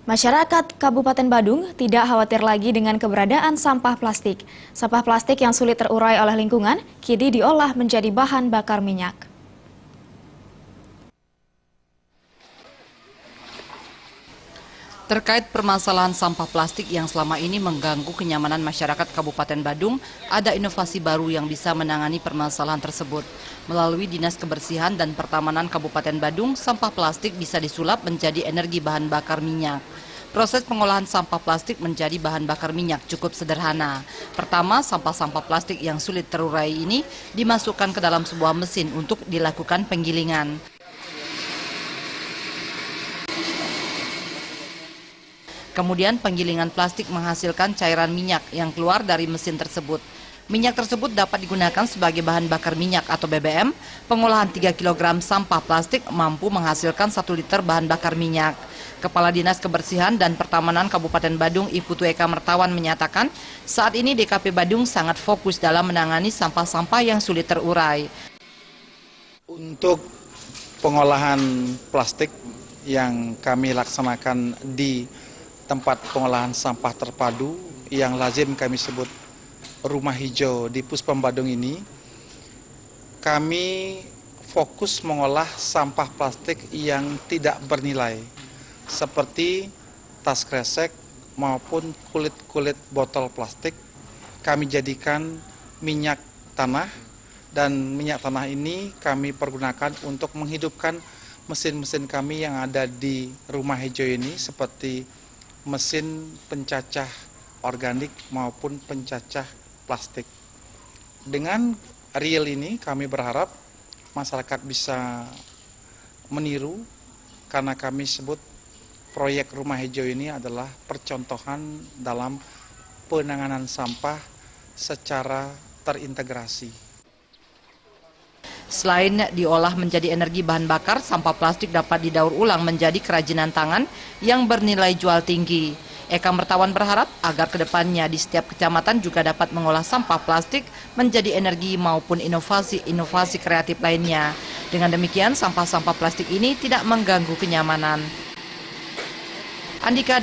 Masyarakat Kabupaten Badung tidak khawatir lagi dengan keberadaan sampah plastik. Sampah plastik yang sulit terurai oleh lingkungan kini diolah menjadi bahan bakar minyak. Terkait permasalahan sampah plastik yang selama ini mengganggu kenyamanan masyarakat Kabupaten Badung, ada inovasi baru yang bisa menangani permasalahan tersebut. Melalui Dinas Kebersihan dan Pertamanan Kabupaten Badung, sampah plastik bisa disulap menjadi energi bahan bakar minyak. Proses pengolahan sampah plastik menjadi bahan bakar minyak cukup sederhana. Pertama, sampah-sampah plastik yang sulit terurai ini dimasukkan ke dalam sebuah mesin untuk dilakukan penggilingan. Kemudian penggilingan plastik menghasilkan cairan minyak yang keluar dari mesin tersebut. Minyak tersebut dapat digunakan sebagai bahan bakar minyak atau BBM. Pengolahan 3 kg sampah plastik mampu menghasilkan 1 liter bahan bakar minyak. Kepala Dinas Kebersihan dan Pertamanan Kabupaten Badung, Iputu Eka Mertawan menyatakan, saat ini DKP Badung sangat fokus dalam menangani sampah-sampah yang sulit terurai. Untuk pengolahan plastik yang kami laksanakan di tempat pengolahan sampah terpadu yang lazim kami sebut rumah hijau di Puspom Badung ini, kami fokus mengolah sampah plastik yang tidak bernilai seperti tas kresek maupun kulit-kulit botol plastik. Kami jadikan minyak tanah, dan minyak tanah ini kami pergunakan untuk menghidupkan mesin-mesin kami yang ada di rumah hijau ini, seperti mesin pencacah organik maupun pencacah plastik. Dengan real ini kami berharap masyarakat bisa meniru, karena kami sebut proyek rumah hijau ini adalah percontohan dalam penanganan sampah secara terintegrasi. Selain diolah menjadi energi bahan bakar, sampah plastik dapat didaur ulang menjadi kerajinan tangan yang bernilai jual tinggi. Eka Mertawan berharap agar kedepannya di setiap kecamatan juga dapat mengolah sampah plastik menjadi energi maupun inovasi kreatif lainnya. Dengan demikian, sampah-sampah plastik ini tidak mengganggu kenyamanan. Andika